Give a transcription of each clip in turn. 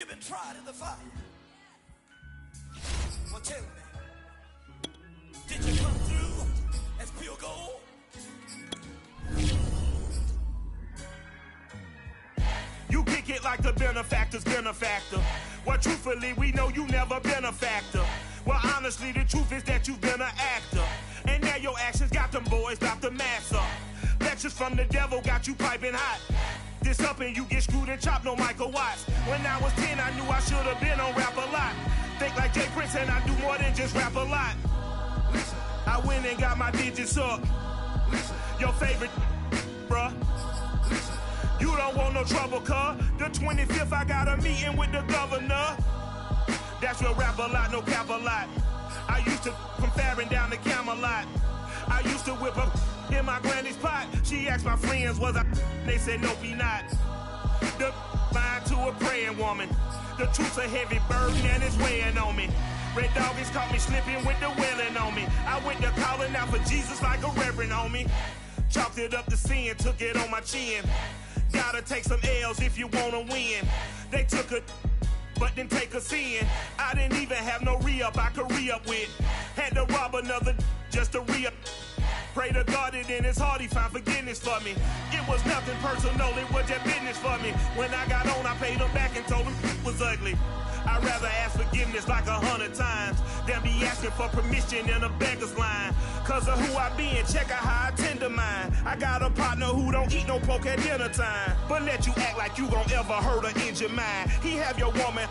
You've been tried in the fire. Well, tell me, did you come through as pure gold? You kick it like the benefactor's benefactor. Well, truthfully, we know you never been a factor. Well, honestly, the truth is that you've been an actor. And now your actions got them boys about to mass up. Lectures from the devil got you piping hot. This up and you get screwed and chopped, no Michael Watts. When I was 10, I knew I should have been on Rap a Lot. Think like Jay Prince and I do more than just rap a lot. Listen, I went and got my digits up. Listen, your favorite, bruh. Listen, you don't want no trouble, cuz. The 25th, I got a meeting with the governor. That's real rap a lot, no cap a lot. I used to from Farron down to Camelot. I used to whip up in my granny's pot. She asked my friends, was I? They said, nope, he not. The line to a praying woman. The truth's a heavy burden and it's weighing on me. Red doggies caught me slipping with the wailing on me. I went to calling out for Jesus like a reverend on me. Chalked it up to sin, took it on my chin. Gotta take some L's if you wanna win. They took a but didn't take a sin. I didn't even have no re-up I could re-up with. Had to rob another just to re-up. Pray to God that in his heart he found forgiveness for me. It was nothing personal, it was just business for me. When I got on, I paid him back and told him it was ugly. I'd rather ask forgiveness like 100 times than be asking for permission in a beggar's line. Cause of who I be and check out how I tend to mine. I got a partner who don't eat no pork at dinner time, but let you act like you gon' ever hurt or injure mine. He have your woman,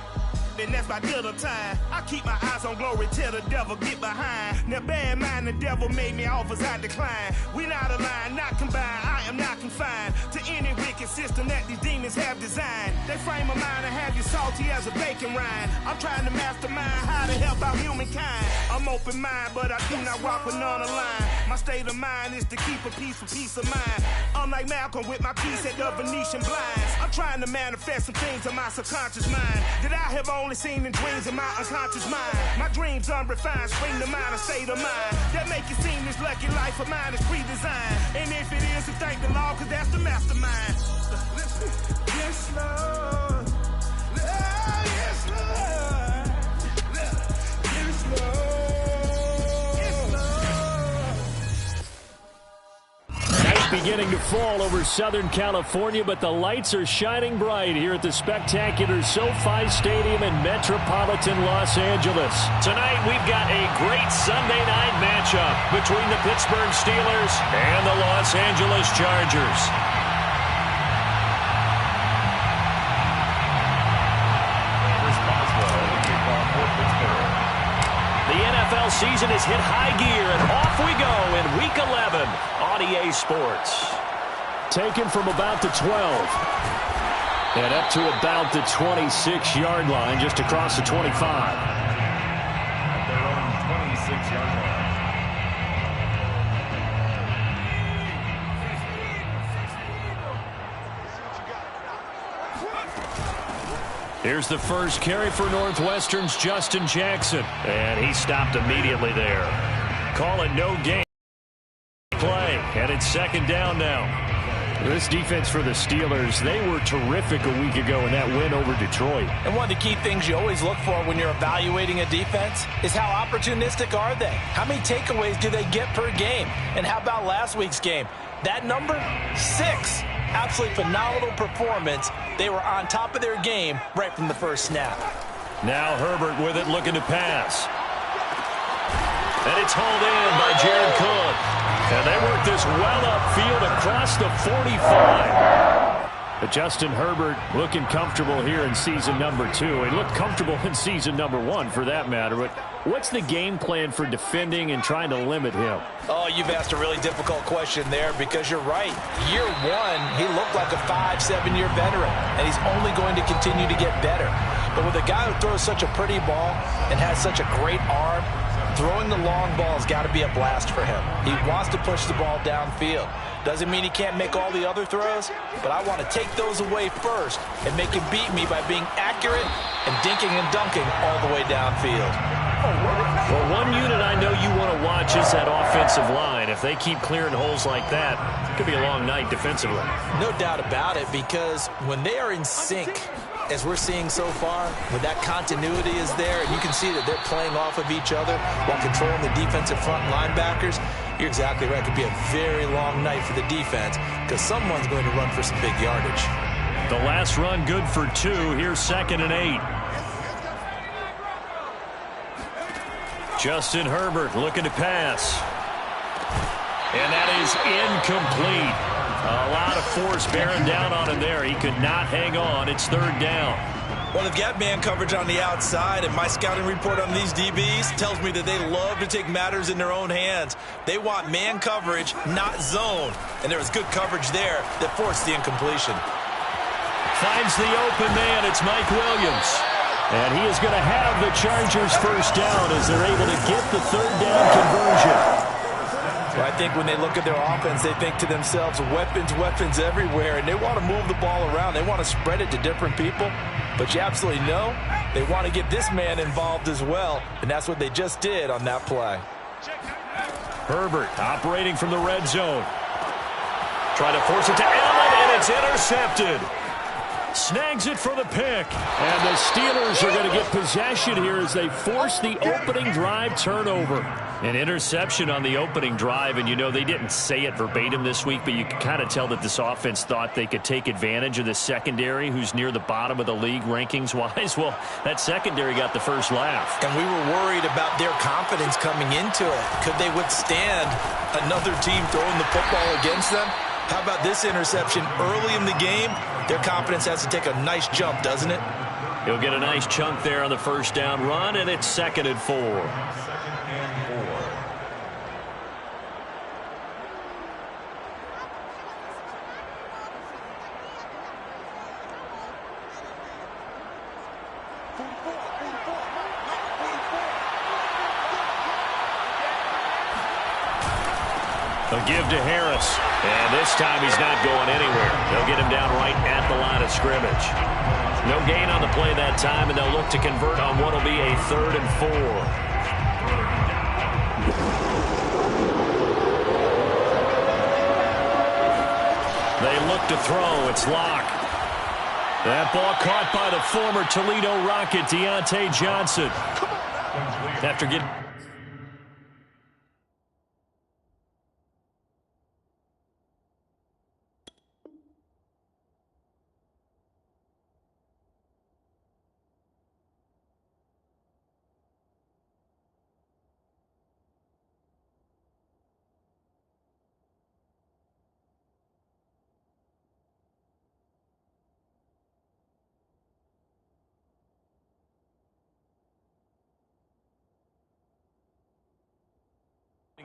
and that's by dinner time. I keep my eyes on glory till the devil get behind. Now bear in mind the devil made me offers I decline. We not aligned, not combined, I am not confined to any wicked system that these demons have designed. They frame a mind and have you salty as a bacon rind. I'm trying to mastermind how to help out humankind. I'm open mind, but I do not rock with none aligned. My state of mind is to keep a peace for peace of mind. Unlike Malcolm with my piece at the Venetian blinds. I'm trying to manifest some things in my subconscious mind that I have only seen in dreams in my unconscious mind. My dreams unrefined, spring to mind, a state of mind that make it seem this lucky life of mine is pre-designed. And if it is, then thank the Lord, cause that's the mastermind. Yes, Lord. Yes, Lord. Yes, Lord. Beginning to fall over Southern California, but the lights are shining bright here at the spectacular SoFi Stadium in metropolitan Los Angeles. Tonight, we've got a great Sunday night matchup between the Pittsburgh Steelers and the Los Angeles Chargers. The NFL season is hit high gear, and off we go in Week 11 on EA Sports. Taken from about the 12. And up to about the 26-yard line, just across the 25. At their own 26-yard line. Here's the first carry for Northwestern's Justin Jackson. And he stopped immediately there. Calling no gain play. And it's second down now. This defense for the Steelers, they were terrific a week ago in that win over Detroit. And one of the key things you always look for when you're evaluating a defense is how opportunistic are they? How many takeaways do they get per game? And how about last week's game? That number, 6. Absolutely phenomenal performance. They were on top of their game right from the first snap. Now Herbert with it, looking to pass. And it's hauled in by Jared Cook. And they work this well upfield across the 45. But Justin Herbert looking comfortable here in season number 2. He looked comfortable in season number 1 for that matter. But what's the game plan for defending and trying to limit him? Oh, you've asked a really difficult question there because you're right. Year 1, he looked like a 5-7-year veteran, and he's only going to continue to get better. But with a guy who throws such a pretty ball and has such a great arm, throwing the long ball has got to be a blast for him. He wants to push the ball downfield. Doesn't mean he can't make all the other throws, but I want to take those away first and make him beat me by being accurate and dinking and dunking all the way downfield. Well, one unit I know you want to watch is that offensive line. If they keep clearing holes like that, it could be a long night defensively. No doubt about it, because when they are in sync, as we're seeing so far, when that continuity is there, and you can see that they're playing off of each other while controlling the defensive front linebackers, you're exactly right. It could be a very long night for the defense because someone's going to run for some big yardage. The last run good for 2. Here's 2nd and 8. Justin Herbert looking to pass. And that is incomplete. A lot of force bearing down on him there. He could not hang on. It's 3rd down. Well, they've got man coverage on the outside, and my scouting report on these DBs tells me that they love to take matters in their own hands. They want man coverage, not zone. And there was good coverage there that forced the incompletion. Finds the open man. It's Mike Williams. And he is going to have the Chargers first down as they're able to get the 3rd down conversion. Well, I think when they look at their offense, they think to themselves, weapons, weapons everywhere, and they want to move the ball around. They want to spread it to different people. But you absolutely know they want to get this man involved as well, and that's what they just did on that play. Herbert operating from the red zone. Trying to force it to Allen, and it's intercepted. Snags it for the pick. And the Steelers are going to get possession here as they force the opening drive turnover. An interception on the opening drive, and you know they didn't say it verbatim this week, but you can kind of tell that this offense thought they could take advantage of the secondary, who's near the bottom of the league rankings-wise. Well, that secondary got the first laugh. And we were worried about their confidence coming into it. Could they withstand another team throwing the football against them? How about this interception early in the game? Their confidence has to take a nice jump, doesn't it? He'll get a nice chunk there on the first down run, and it's 2nd and 4. A give to Harris, and this time he's not going anywhere. They'll get him down right at the line of scrimmage. No gain on the play that time, and they'll look to convert on what will be a 3rd and 4. They look to throw. It's Locke. That ball caught by the former Toledo Rocket, Deontay Johnson. After getting...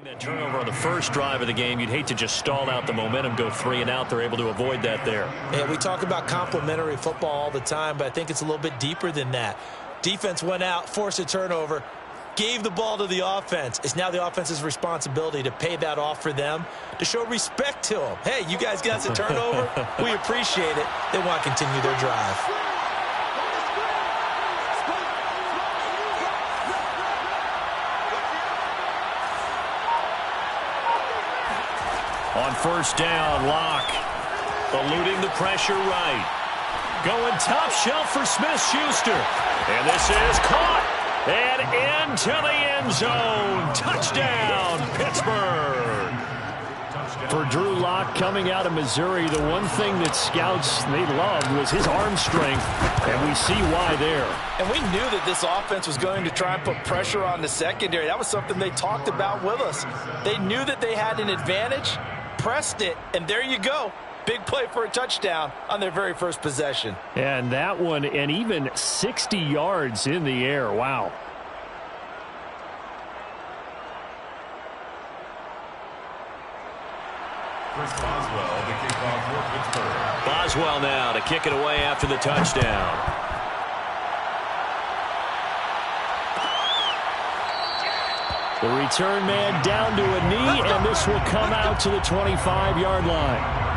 that turnover on the first drive of the game, you'd hate to just stall out the momentum, go 3 and out. They're able to avoid that there. Yeah, we talk about complementary football all the time, but I think it's a little bit deeper than that. Defense went out, forced a turnover, gave the ball to the offense. It's now the offense's responsibility to pay that off for them, to show respect to them. Hey, you guys got us a turnover. We appreciate it. They want to continue their drive. On first down, Locke eluding the pressure right. Going top shelf for Smith-Schuster. And this is caught and into the end zone. Touchdown, Pittsburgh. For Drew Locke coming out of Missouri, the one thing that scouts they loved was his arm strength, and we see why there. And we knew that this offense was going to try and put pressure on the secondary. That was something they talked about with us. They knew that they had an advantage, pressed it, and there you go. Big play for a touchdown on their very first possession. And that one, and even 60 yards in the air. Wow. Chris Boswell, the kickoff for Pittsburgh. Boswell now to kick it away after the touchdown. The return man down to a knee, and this will come out to the 25-yard line.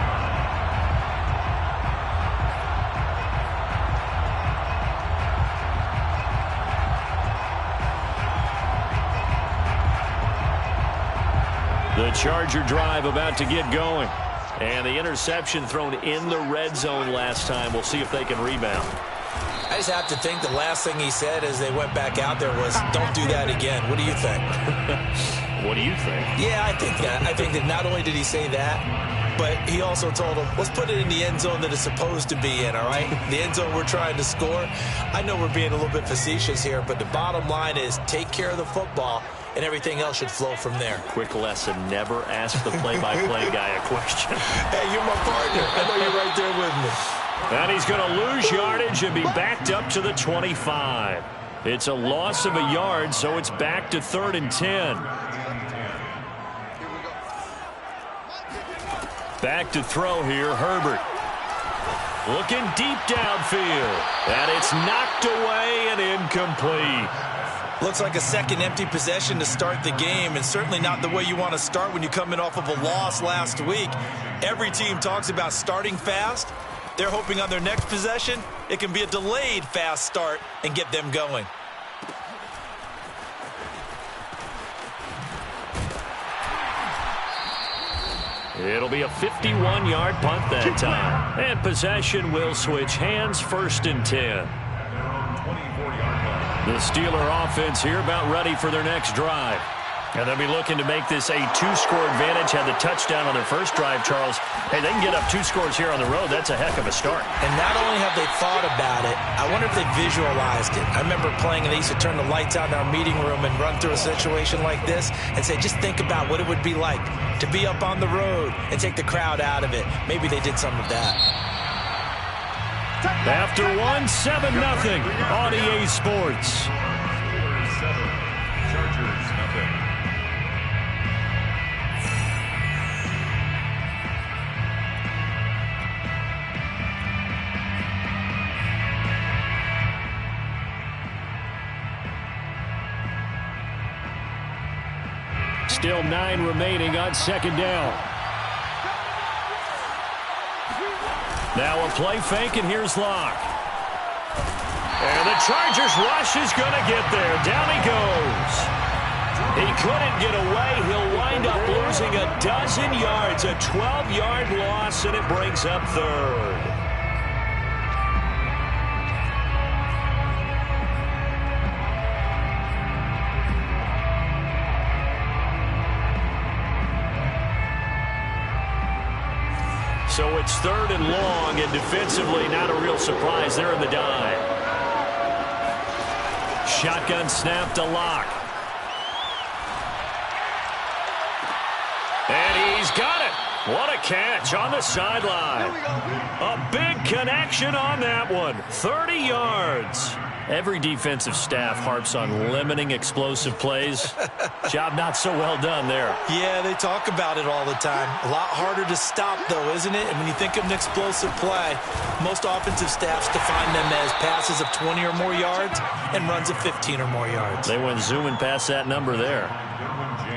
The Charger drive about to get going. And the interception thrown in the red zone last time. We'll see if they can rebound. I just have to think the last thing he said as they went back out there was, don't do that again. What do you think? What do you think? Yeah, I think that. I think that not only did he say that, but he also told him, let's put it in the end zone that it's supposed to be in, all right? The end zone we're trying to score. I know we're being a little bit facetious here, but the bottom line is take care of the football, and everything else should flow from there. Quick lesson, never ask the play-by-play guy a question. Hey, you're my partner. I know you're right there with me. And he's going to lose yardage and be backed up to the 25. It's a loss of a yard, so it's back to 3rd and 10. Back to throw here, Herbert. Looking deep downfield. And it's knocked away and incomplete. Looks like a second empty possession to start the game, and certainly not the way you want to start when you're coming off of a loss last week. Every team talks about starting fast. They're hoping on their next possession, it can be a delayed fast start and get them going. It'll be a 51-yard punt that time. And possession will switch hands, 1st and 10. The Steeler offense here about ready for their next drive. And they'll be looking to make this a 2-score advantage. Had the touchdown on their first drive, Charles. Hey, they can get up 2 scores here on the road. That's a heck of a start. And not only have they thought about it, I wonder if they visualized it. I remember playing, and they used to turn the lights out in our meeting room and run through a situation like this and say, just think about what it would be like to be up on the road and take the crowd out of it. Maybe they did some of that. After 1, 7-0 on EA Sports. Chargers, nothing. Still 9 remaining on 2nd down. Now a play fake, and here's Locke. And the Chargers rush is going to get there. Down he goes. He couldn't get away. He'll wind up losing a dozen yards. A 12-yard loss, and it brings up 3rd. So it's 3rd and long, and defensively not a real surprise. They're in the dive. Shotgun snap to Locke. And he's got it. What a catch on the sideline. A big connection on that one. 30 yards. Every defensive staff harps on limiting explosive plays. Job not so well done there. Yeah, they talk about it all the time. A lot harder to stop, though, isn't it? And when you think of an explosive play, most offensive staffs define them as passes of 20 or more yards and runs of 15 or more yards. They went zooming past that number there.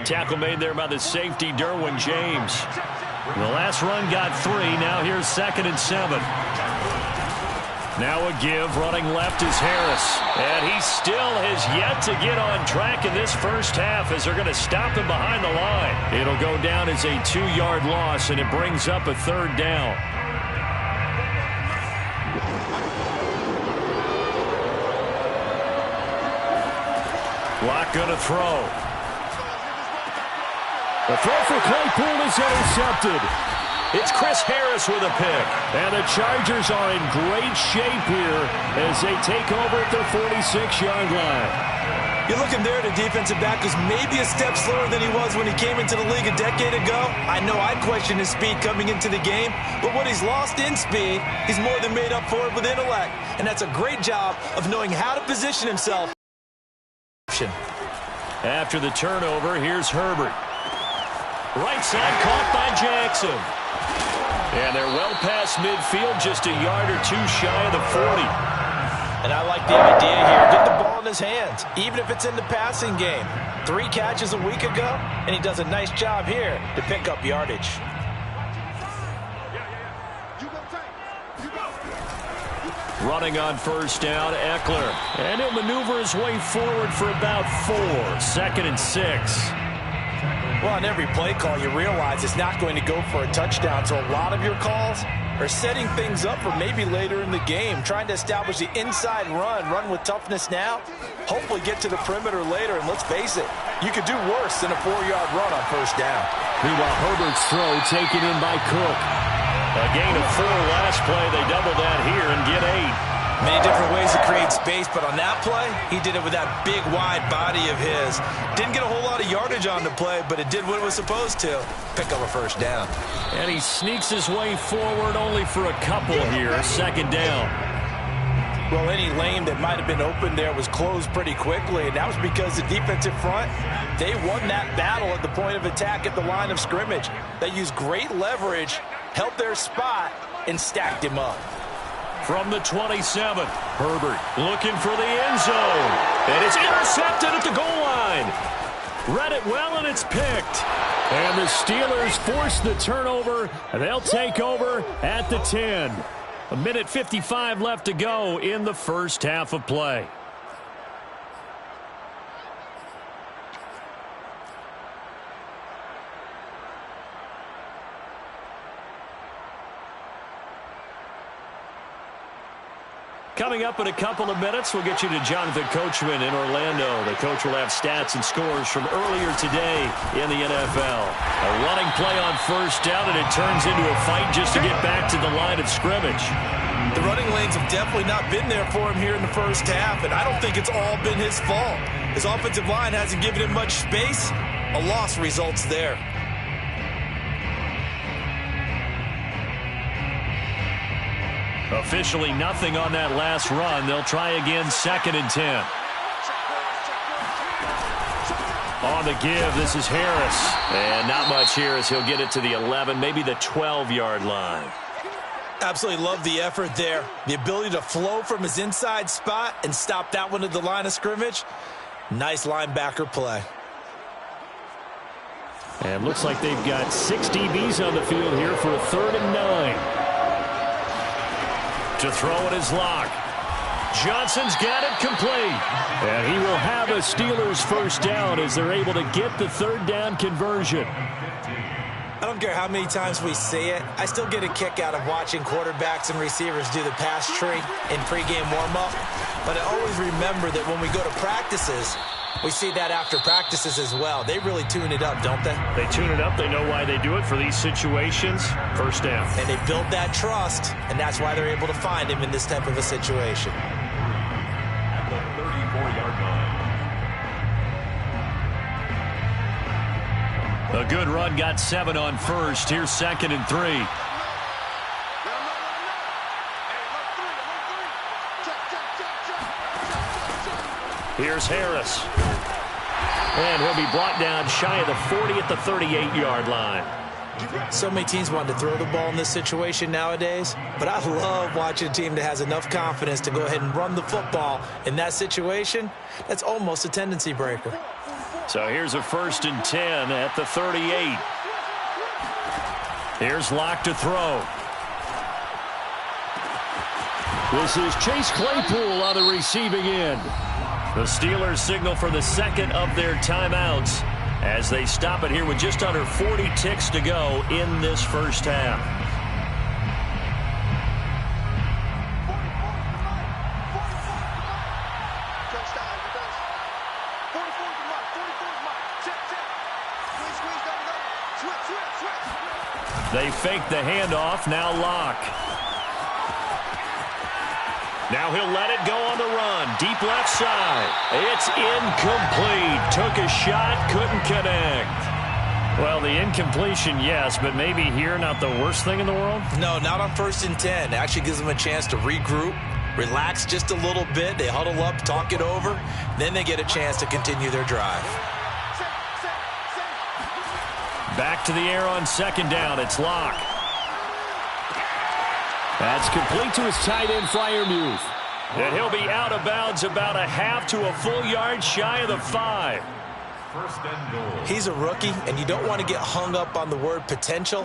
Tackle made there by the safety, Derwin James. The last run got 3. Now here's 2nd and 7. Now a give, running left is Harris. And he still has yet to get on track in this first half as they're going to stop him behind the line. It'll go down as a 2-yard loss, and it brings up a 3rd down. Locke going to throw. The throw for Claypool is intercepted. It's Chris Harris with a pick. And the Chargers are in great shape here as they take over at their 46-yard line. You're looking there at a defensive back who's maybe a step slower than he was when he came into the league a decade ago. I know I questioned his speed coming into the game, but what he's lost in speed, he's more than made up for it with intellect. And that's a great job of knowing how to position himself. After the turnover, here's Herbert. Right side caught by Jackson. And they're well past midfield, just a yard or 2 shy of the 40. And I like the idea here. Get the ball in his hands, even if it's in the passing game. 3 catches a week ago, and he does a nice job here to pick up yardage. Running on 1st down, Eckler. And he'll maneuver his way forward for about 4. 2nd and 6. Well, on every play call, you realize it's not going to go for a touchdown. So a lot of your calls, or setting things up for maybe later in the game, trying to establish the inside run with toughness now, hopefully get to the perimeter later, and let's face it, you could do worse than a 4-yard run on first down. Meanwhile, Herbert's throw taken in by Cook. A gain of 4 last play. They double that here and get 8. Many different ways to create space, but on that play, he did it with that big, wide body of his. Didn't get a whole lot of yardage on the play, but it did what it was supposed to. Pick up a first down. And he sneaks his way forward only for a couple here. Second down. Well, any lane that might have been open there was closed pretty quickly, and that was because the defensive front, they won that battle at the point of attack at the line of scrimmage. They used great leverage, held their spot, and stacked him up. From the 27, Herbert looking for the end zone. And it's intercepted at the goal line. Read it well, and it's picked. And the Steelers force the turnover. They'll take over at the 10. 1:55 left to go in the first half of play. Coming up in a couple of minutes, we'll get you to Jonathan Coachman in Orlando. The coach will have stats and scores from earlier today in the NFL. A running play on first down, and it turns into a fight just to get back to the line of scrimmage. The running lanes have definitely not been there for him here in the first half, and I don't think it's all been his fault. His offensive line hasn't given him much space. A loss results there. Officially nothing on that last run. They'll try again, 2nd and 10. On the give, this is Harris. And not much here as he'll get it to the 11, maybe the 12-yard line. Absolutely love the effort there. The ability to flow from his inside spot and stop that one at the line of scrimmage. Nice linebacker play. And looks like they've got 6 DBs on the field here for a 3rd and 9. To throw it is Locke. Johnson's got it complete. And he will have a Steelers first down as they're able to get the 3rd down conversion. I don't care how many times we see it. I still get a kick out of watching quarterbacks and receivers do the pass tree in pregame warm-up. But I always remember that when we go to practices, we see that after practices as well. They really tune it up, don't they? They tune it up. They know why they do it for these situations. First down. And they build that trust, and that's why they're able to find him in this type of a situation. At the 34-yard line. A good run, got 7 on first. Here's 2nd and 3. Here's Harris. And he'll be brought down shy of the 40 at the 38-yard line. So many teams want to throw the ball in this situation nowadays, but I love watching a team that has enough confidence to go ahead and run the football in that situation. That's almost a tendency breaker. So here's a 1st and 10 at the 38. Here's Locke to throw. This is Chase Claypool on the receiving end. The Steelers signal for the 2nd of their timeouts as they stop it here with just under 40 ticks to go in this first half. They fake the handoff, now Locke. Now he'll let it go on the run. Deep left side. It's incomplete. Took a shot, couldn't connect. Well, the incompletion, yes, but maybe here not the worst thing in the world? No, not on 1st and 10. It actually gives them a chance to regroup, relax just a little bit. They huddle up, talk it over. Then they get a chance to continue their drive. Back to the air on 2nd down. It's Locke. That's complete to his tight end, Freiermuth. And he'll be out of bounds about a half to a full yard shy of the 5. 1st and goal. He's a rookie, and you don't want to get hung up on the word potential.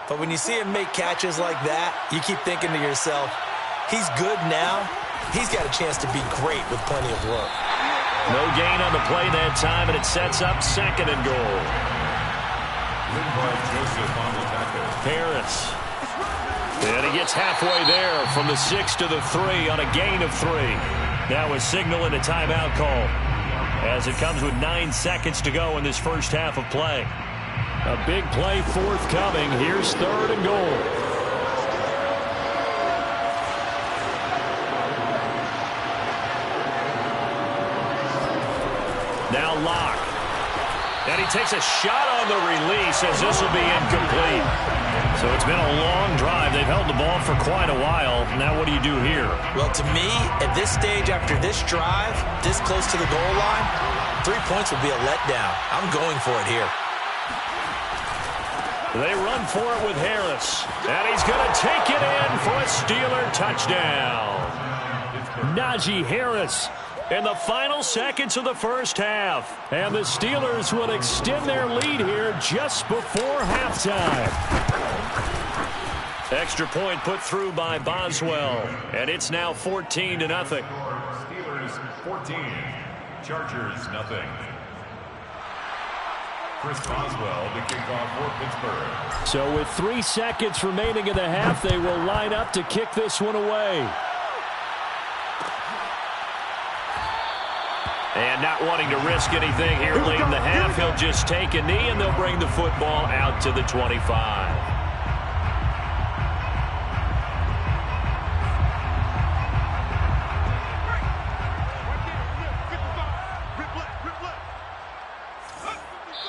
But when you see him make catches like that, you keep thinking to yourself, he's good now. He's got a chance to be great with plenty of work. No gain on the play that time, and it sets up 2nd and goal. Joseph on the tackle. Harris. And he gets halfway there from the 6 to the 3 on a gain of 3. Now a signal and a timeout call as it comes with 9 seconds to go in this first half of play. A big play forthcoming. Here's 3rd and goal. Now Locke. And he takes a shot on the release as this will be incomplete. So it's been a long drive. They've held the ball for quite a while. Now what do you do here? Well, to me, at this stage after this drive, this close to the goal line, 3 points would be a letdown. I'm going for it here. They run for it with Harris. And he's going to take it in for a Steeler touchdown. Najee Harris in the final seconds of the first half. And the Steelers will extend their lead here just before halftime. Extra point put through by Boswell. And it's now 14-0. Steelers 14, Chargers nothing. Chris Boswell, the kickoff for Pittsburgh. So with 3 seconds remaining in the half, they will line up to kick this one away. And not wanting to risk anything here late in the half, he'll just take a knee and they'll bring the football out to the 25.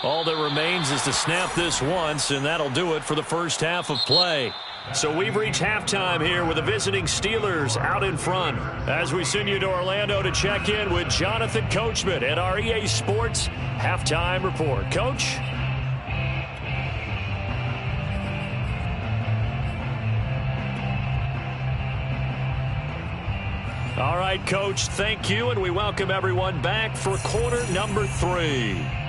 All that remains is to snap this once, and that'll do it for the first half of play. So we've reached halftime here with the visiting Steelers out in front. As we send you to Orlando to check in with Jonathan Coachman at our EA Sports Halftime Report. Coach? All right, Coach, thank you, and we welcome everyone back for quarter number 3.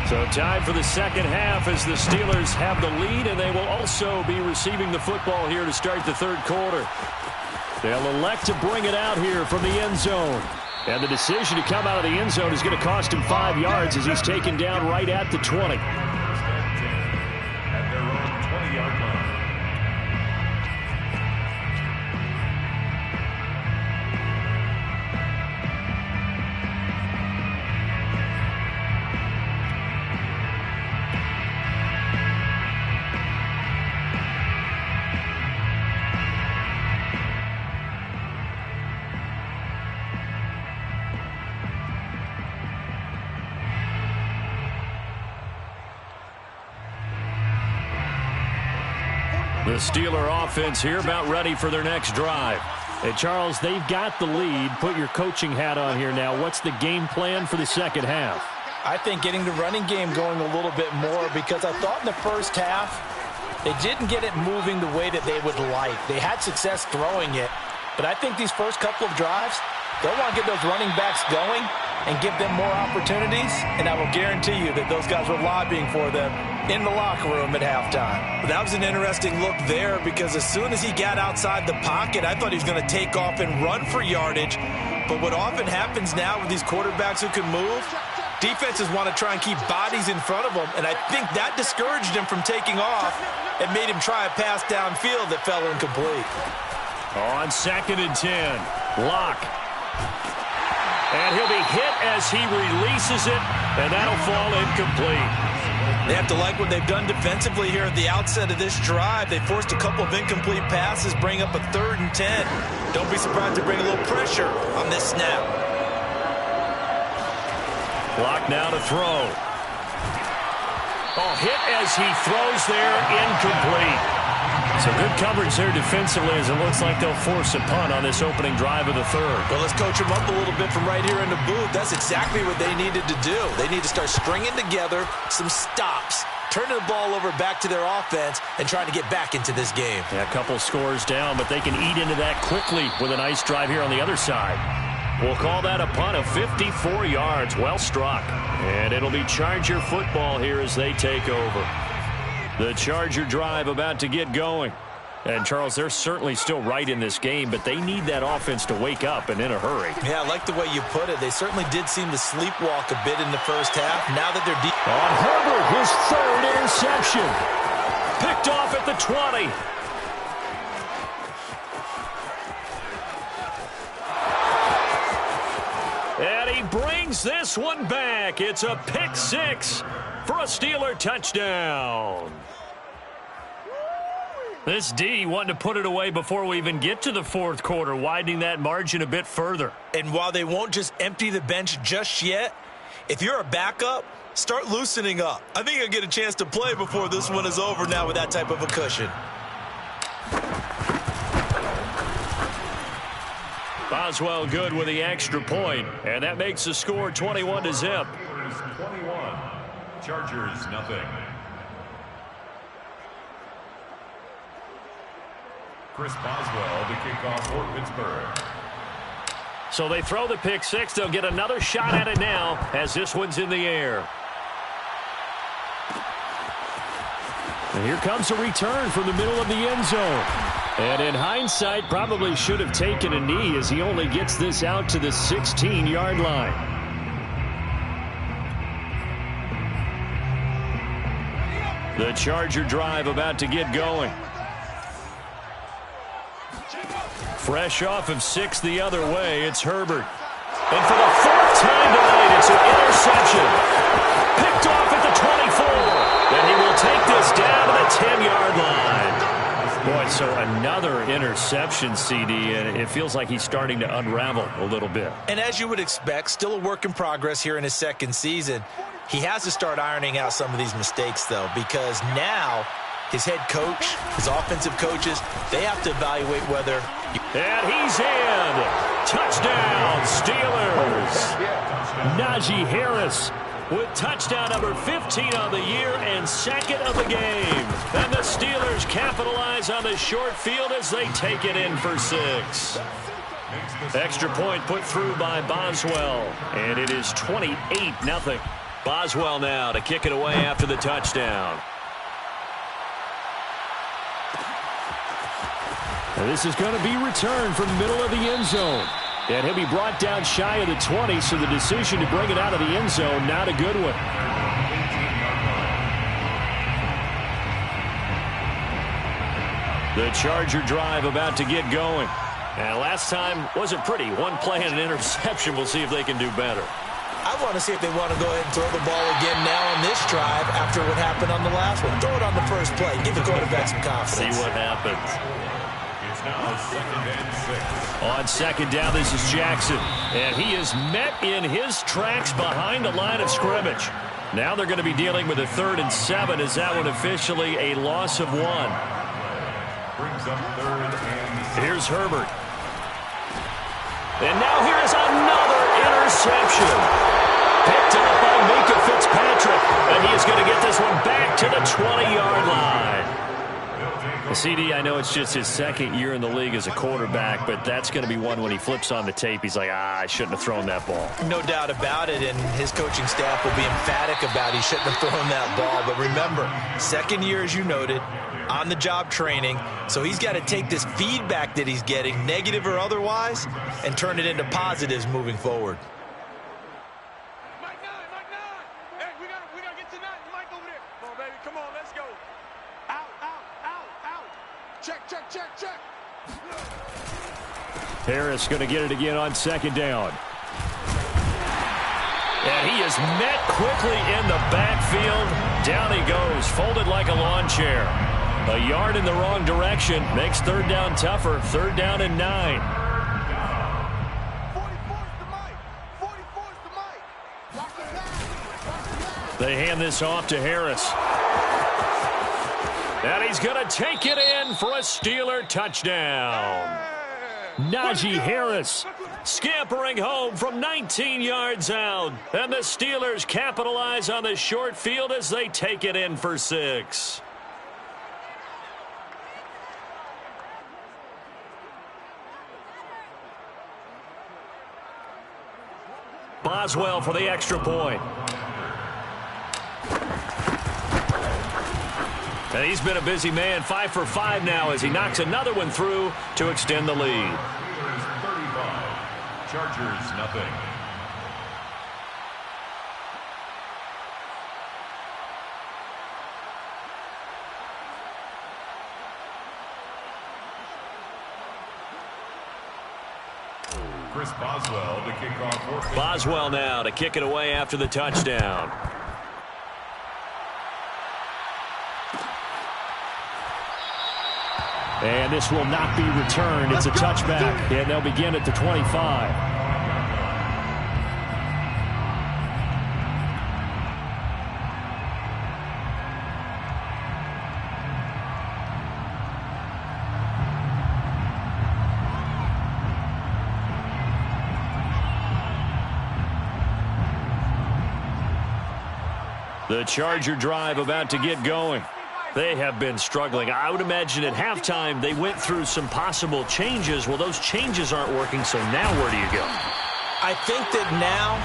So tied for the second half as the Steelers have the lead, and they will also be receiving the football here to start the third quarter. They'll elect to bring it out here from the end zone. And the decision to come out of the end zone is going to cost him 5 yards as he's taken down right at the 20. At their own 20-yard line. The Steeler offense here about ready for their next drive. Hey, Charles, they've got the lead. Put your coaching hat on here now. What's the game plan for the second half? I think getting the running game going a little bit more, because I thought in the first half they didn't get it moving the way that they would like. They had success throwing it, but I think these first couple of drives, they'll want to get those running backs going and give them more opportunities, and I will guarantee you that those guys were lobbying for them in the locker room at halftime. That was an interesting look there, because as soon as he got outside the pocket, I thought he was going to take off and run for yardage. But what often happens now with these quarterbacks who can move, defenses want to try and keep bodies in front of them, and I think that discouraged him from taking off and made him try a pass downfield that fell incomplete. On 2nd and 10, Locke. And he'll be hit as he releases it, and that'll fall incomplete. They have to like what they've done defensively here at the outset of this drive. They forced a couple of incomplete passes, bring up a 3rd and 10. Don't be surprised to bring a little pressure on this snap. Locke now to throw. Oh, hit as he throws there, incomplete. So good coverage there defensively as it looks like they'll force a punt on this opening drive of the third. Well, let's coach them up a little bit from right here in the booth. That's exactly what they needed to do. They need to start stringing together some stops, turning the ball over back to their offense, and trying to get back into this game. Yeah, a couple scores down, but they can eat into that quickly with a nice drive here on the other side. We'll call that a punt of 54 yards. Well struck. And it'll be Charger football here as they take over. The Charger drive about to get going. And, Charles, they're certainly still right in this game, but they need that offense to wake up and in a hurry. Yeah, I like the way you put it. They certainly did seem to sleepwalk a bit in the first half. Now that they're deep. On Herbert, his third interception. Picked off at the 20. And he brings this one back. It's a pick six for a Steeler touchdown. This D wanting to put it away before we even get to the fourth quarter, widening that margin a bit further. And while they won't just empty the bench just yet, if you're a backup, start loosening up. I think you'll get a chance to play before this one is over now with that type of a cushion. Boswell good with the extra point, and that makes the score 21-0. 21. Chargers, nothing. Chris Boswell, the kickoff for Pittsburgh. So they throw the pick six. They'll get another shot at it now as this one's in the air. And here comes a return from the middle of the end zone. And in hindsight, probably should have taken a knee as he only gets this out to the 16-yard line. The Charger drive about to get going. Fresh off of 6 the other way, it's Herbert. And for the fourth time tonight, it's an interception. Picked off at the 24. And he will take this down to the 10-yard line. Boy, so another interception, CD, and it feels like he's starting to unravel a little bit. And as you would expect, still a work in progress here in his second season. He has to start ironing out some of these mistakes, though, because now his head coach, his offensive coaches, they have to evaluate whether... And he's in. Touchdown, Steelers. Najee Harris with touchdown number 15 on the year and second of the game. And the Steelers capitalize on the short field as they take it in for 6. Extra point put through by Boswell. And it is 28-0. Boswell now to kick it away after the touchdown. And this is going to be returned from the middle of the end zone. And he'll be brought down shy of the 20, so the decision to bring it out of the end zone, not a good one. The Charger drive about to get going. And last time wasn't pretty. One play and an interception. We'll see if they can do better. I want to see if they want to go ahead and throw the ball again now on this drive after what happened on the last one. Throw it on the first play. Give the quarterback some confidence. See what happens. Now 2nd and 6. On second down, this is Jackson. And he is met in his tracks behind the line of scrimmage. Now they're going to be dealing with a 3rd and 7. Is that one officially a loss of 1? Brings up 3rd and 6. Here's Herbert. And now here is another interception. Picked up by Mika Fitzpatrick. And he is going to get this one back to the 20-yard line. CD, I know it's just his second year in the league as a quarterback, but that's going to be one when he flips on the tape. He's like, I shouldn't have thrown that ball. No doubt about it, and his coaching staff will be emphatic about he shouldn't have thrown that ball. But remember, second year, as you noted, on-the-job training, so he's got to take this feedback that he's getting, negative or otherwise, and turn it into positives moving forward. Mike 9. Hey, we gotta get to 9. Mike over there. Come on, baby. Come on, let's go. Out. Check. Harris going to get it again on second down. And he is met quickly in the backfield. Down he goes, folded like a lawn chair. A yard in the wrong direction makes 3rd down tougher. 3rd down and 9. 44's the Mike. 44's the Mike. Watch the pass. They hand this off to Harris. And he's going to take it in for a Steeler touchdown. Najee Harris scampering home from 19 yards out. And the Steelers capitalize on the short field as they take it in for 6. Boswell for the extra point. And he's been a busy man, 5 for 5 now as he knocks another one through to extend the lead. 35. Chargers, nothing. Chris Boswell to kick off. Boswell now to kick it away after the touchdown. And this will not be returned. It's a touchback, and they'll begin at the 25. The Charger drive about to get going. They have been struggling. I would imagine at halftime they went through some possible changes. Well, those changes aren't working, so now where do you go? I think that now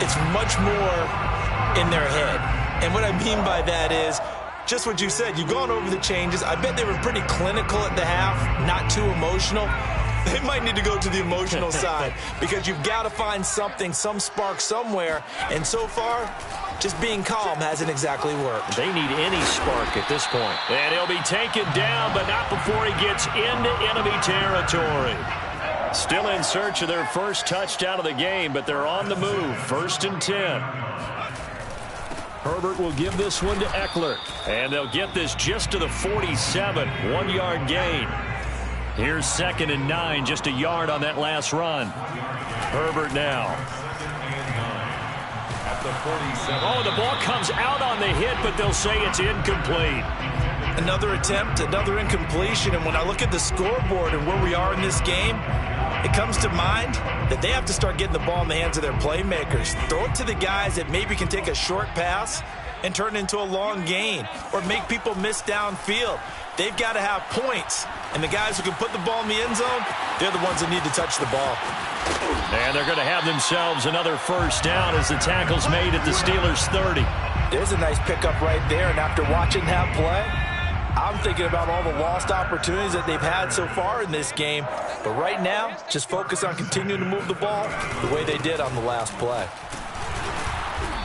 it's much more in their head. And what I mean by that is just what you said. You've gone over the changes. I bet they were pretty clinical at the half, not too emotional. They might need to go to the emotional side because you've got to find something, some spark somewhere. And so far, just being calm hasn't exactly worked. They need any spark at this point. And he'll be taken down, but not before he gets into enemy territory. Still in search of their first touchdown of the game, but they're on the move. 1st and 10. Herbert will give this one to Eckler. And they'll get this just to the 47. 1-yard gain. Here's 2nd and 9, just a yard on that last run. Herbert now. At the 47. Oh, the ball comes out on the hit, but they'll say it's incomplete. Another attempt, another incompletion, and when I look at the scoreboard and where we are in this game, it comes to mind that they have to start getting the ball in the hands of their playmakers. Throw it to the guys that maybe can take a short pass and turn it into a long gain or make people miss downfield. They've got to have points, and the guys who can put the ball in the end zone, they're the ones that need to touch the ball. And they're going to have themselves another first down as the tackle's made at the Steelers' 30. There's a nice pickup right there, and after watching that play, I'm thinking about all the lost opportunities that they've had so far in this game. But right now, just focus on continuing to move the ball the way they did on the last play.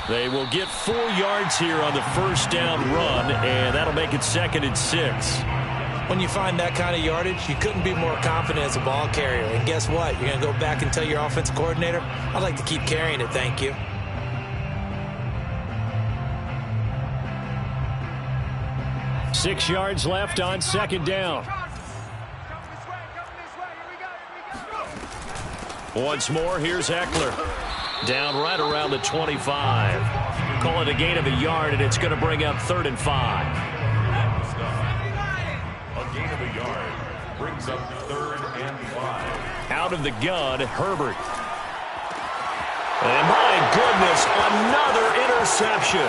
They will get 4 yards here on the first down run, and that'll make it 2nd and 6. When you find that kind of yardage, you couldn't be more confident as a ball carrier. And guess what? You're going to go back and tell your offensive coordinator, I'd like to keep carrying it, thank you. Six yards left on 2nd down. Once more, here's Eckler. Down right around the 25. Call it a gain of a yard, and it's going to bring up 3rd and 5. A gain of a yard brings up 3rd and 5. Out of the gun, Herbert. And my goodness, another interception.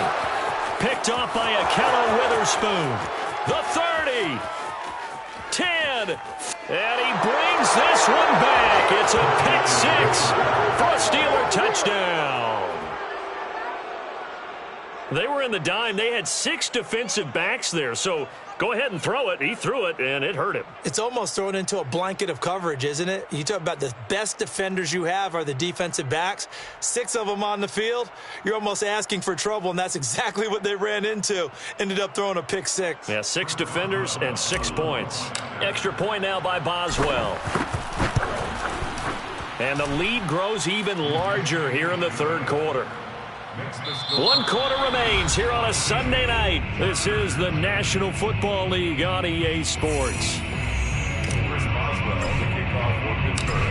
Picked off by Akello Witherspoon. The 30. 10. And he brings this one back. It's a pick 6 for a Steeler touchdown. They were in the dime. They had 6 defensive backs there. So go ahead and throw it. He threw it, and it hurt him. It's almost thrown into a blanket of coverage, isn't it? You talk about the best defenders you have are the defensive backs. 6 of them on the field. You're almost asking for trouble, and that's exactly what they ran into. Ended up throwing a pick 6. Yeah, 6 defenders and 6 points. Extra point now by Boswell. And the lead grows even larger here in the 3rd quarter. 1 quarter remains here on a Sunday night. This is the National Football League on EA Sports.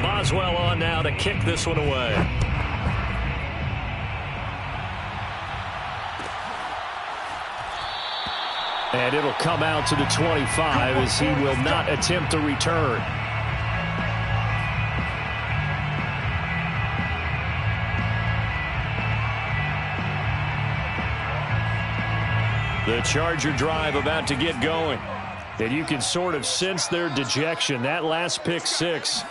Boswell on now to kick this one away. And it'll come out to the 25 as he will not attempt a return. The Charger drive about to get going. And you can sort of sense their dejection. That last pick 6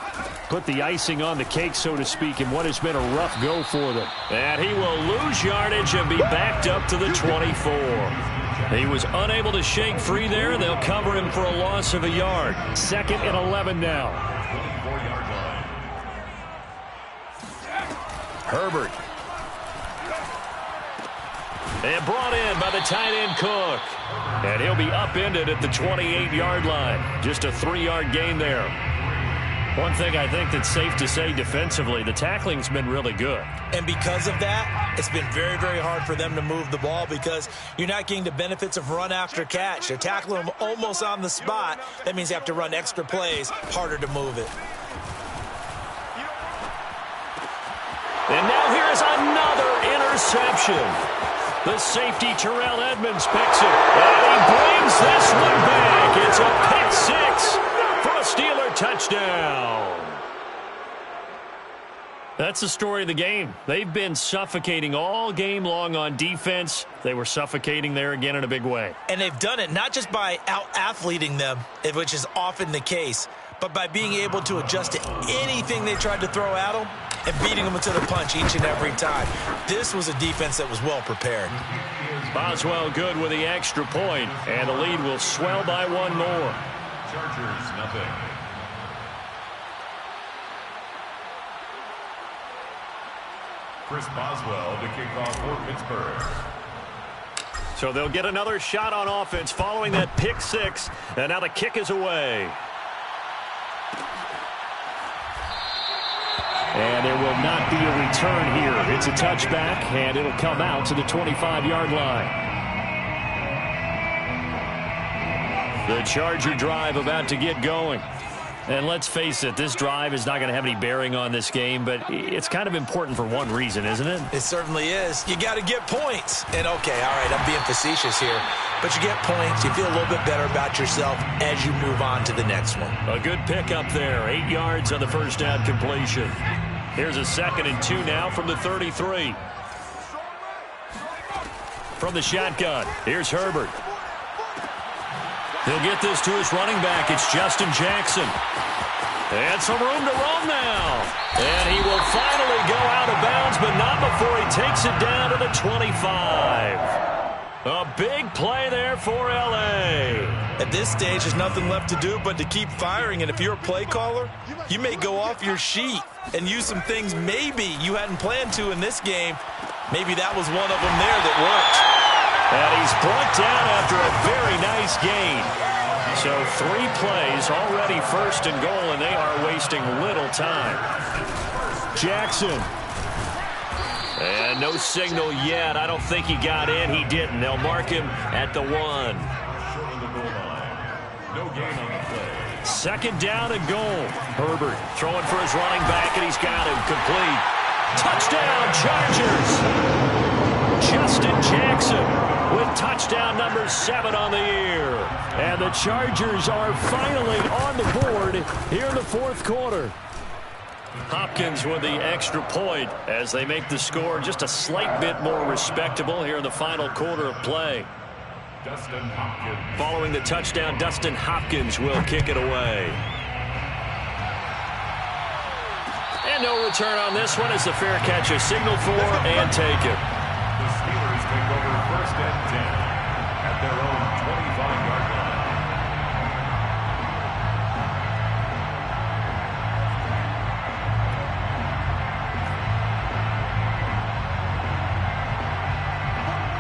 Put the icing on the cake, so to speak, in what has been a rough go for them. And he will lose yardage and be backed up to the 24. He was unable to shake free there. They'll cover him for a loss of a yard. 2nd and 11 now. Herbert. And brought in by the tight end Cook. And he'll be upended at the 28-yard line. Just a 3-yard gain there. One thing I think that's safe to say defensively, the tackling's been really good. And because of that, it's been very, very hard for them to move the ball because you're not getting the benefits of run after catch. They're tackling them almost on the spot. That means they have to run extra plays, harder to move it. And now here's another interception. The safety, Terrell Edmonds, picks it. And he brings this one back. It's a pick six for a Steeler touchdown. That's the story of the game. They've been suffocating all game long on defense. They were suffocating there again in a big way. And they've done it not just by out-athleting them, which is often the case, but by being able to adjust to anything they tried to throw at them and beating them to the punch each and every time. This was a defense that was well prepared. Boswell good with the extra point, and the lead will swell by one more. Chargers, nothing. Chris Boswell to kick off for Pittsburgh. So they'll get another shot on offense following that pick six, and now the kick is away. And there will not be a return here. It's a touchback, and it'll come out to the 25-yard line. The Charger drive about to get going. And let's face it, this drive is not going to have any bearing on this game, but it's kind of important for one reason, isn't it? It certainly is. You got to get points. And, okay, all right, I'm being facetious here. But you get points, you feel a little bit better about yourself as you move on to the next one. A good pickup there. 8 yards on the first down completion. Here's a 2nd and 2 now from the 33. From the shotgun, here's Herbert. He'll get this to his running back. It's Justin Jackson. And some room to roam now. And he will finally go out of bounds, but not before he takes it down to the 25. A big play there for L.A. At this stage, there's nothing left to do but to keep firing. And if you're a play caller, you may go off your sheet and use some things maybe you hadn't planned to in this game. Maybe that was one of them there that worked. And he's brought down after a very nice gain. So 3 plays, already 1st and goal, and they are wasting little time. Jackson. And no signal yet. I don't think he got in. He didn't. They'll mark him at the 1. Short of the goal line. No gain on the play. 2nd down and goal. Herbert throwing for his running back, and he's got him complete. Touchdown, Chargers. Justin Jackson with touchdown number 7 on the year. And the Chargers are finally on the board here in the 4th quarter. Hopkins with the extra point as they make the score just a slight bit more respectable here in the final quarter of play. Dustin Hopkins. Following the touchdown, Dustin Hopkins will kick it away. And no return on this one as the fair catch is signaled for and taken. The Steelers take over 1st and 10 at their own 25-yard line.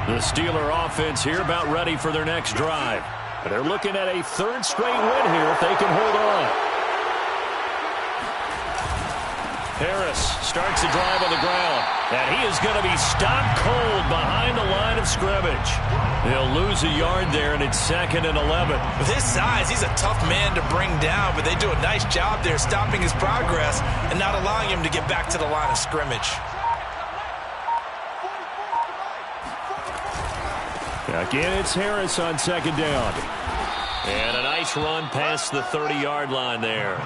The Steeler offense here about ready for their next drive. But they're looking at a 3rd straight win here if they can hold on. Harris starts the drive on the ground. And he is going to be stopped cold behind the line of scrimmage. They'll lose a yard there, and it's 2nd and 11. With his size, he's a tough man to bring down, but they do a nice job there stopping his progress and not allowing him to get back to the line of scrimmage. Again, it's Harris on 2nd down. And a nice run past the 30-yard line there.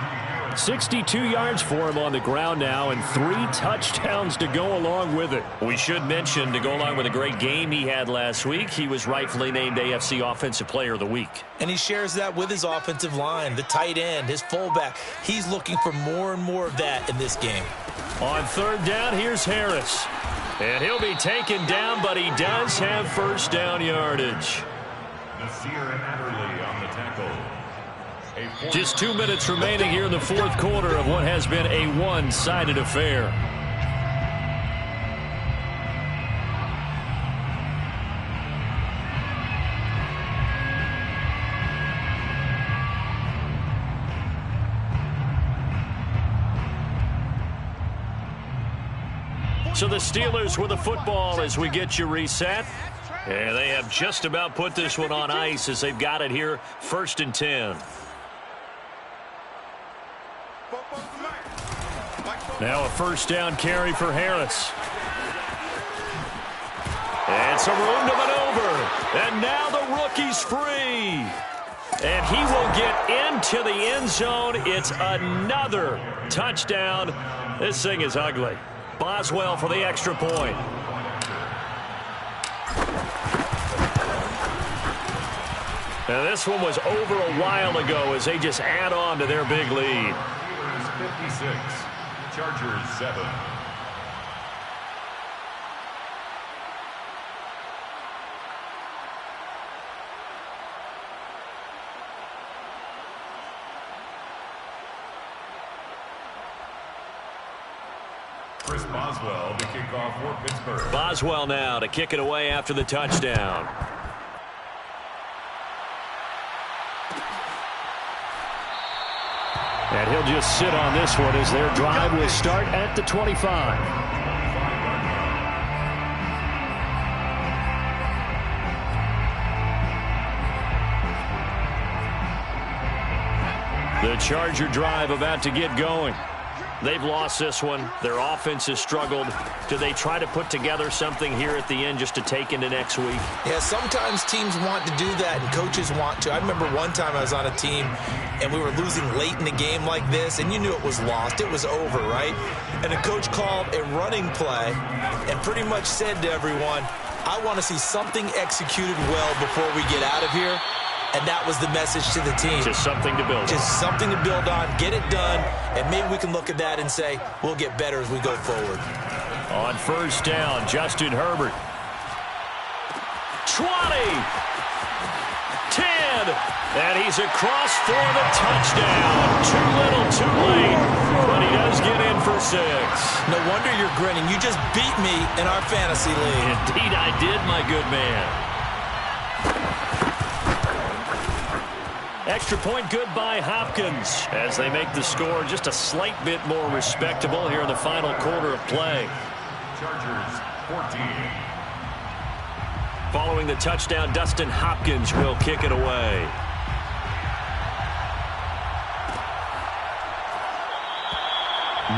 62 yards for him on the ground now, and 3 touchdowns to go along with it. We should mention, to go along with a great game he had last week, he was rightfully named AFC Offensive Player of the Week. And he shares that with his offensive line, the tight end, his fullback. He's looking for more and more of that in this game. On third down, here's Harris. And he'll be taken down, but he does have first down yardage. Nasir Adderley on the tackle. Just 2 minutes remaining here in the fourth quarter of what has been a one-sided affair. So the Steelers with the football as we get you reset. And they have just about put this one on ice as they've got it here, 1st and 10. Now a first down carry for Harris. And some room to maneuver. And now the rookie's free. And he will get into the end zone. It's another touchdown. This thing is ugly. Boswell for the extra point. Now this one was over a while ago as they just add on to their big lead. 56, Chargers 7. Chris Boswell to kick off for Pittsburgh. Boswell now to kick it away after the touchdown. And he'll just sit on this one as their drive will start at the 25. The Charger drive about to get going. They've lost this one. Their offense has struggled. Do they try to put together something here at the end just to take into next week? Yeah, sometimes teams want to do that and coaches want to. I remember one time I was on a team and we were losing late in the game like this, and you knew it was lost. It was over, right? And the coach called a running play and pretty much said to everyone, I want to see something executed well before we get out of here. And that was the message to the team. Just something to build on. Just something to build on, get it done, and maybe we can look at that and say, we'll get better as we go forward. On first down, Justin Herbert. 20. 10. And he's across for the touchdown. Too little, too late. But he does get in for 6. No wonder you're grinning. You just beat me in our fantasy league. Indeed I did, my good man. Extra point good by Hopkins as they make the score just a slight bit more respectable here in the final quarter of play. Chargers 14. Following the touchdown, Dustin Hopkins will kick it away.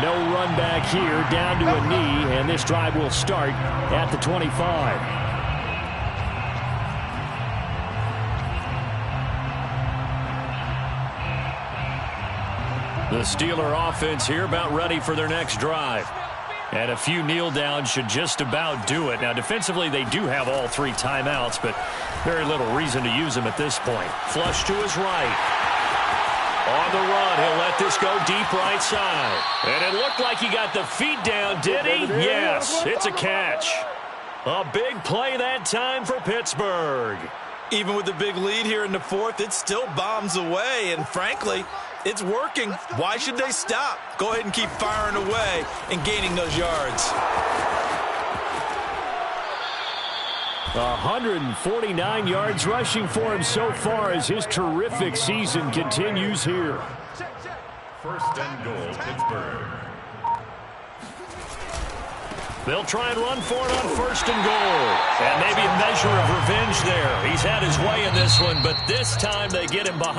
No run back here, down to a knee, and this drive will start at the 25. The Steeler offense here about ready for their next drive. And a few kneel downs should just about do it. Now, defensively, they do have all 3 timeouts, but very little reason to use them at this point. Flush to his right. On the run, he'll let this go deep right side. And it looked like he got the feet down, did he? Yes, it's a catch. A big play that time for Pittsburgh. Even with the big lead here in the fourth, it still bombs away, and frankly, it's working. Why should they stop? Go ahead and keep firing away and gaining those yards. 149 yards rushing for him so far as his terrific season continues here. First and goal, Pittsburgh. They'll try and run for it on first and goal. And maybe a measure of revenge there. He's had his way in this one, but this time they get him behind.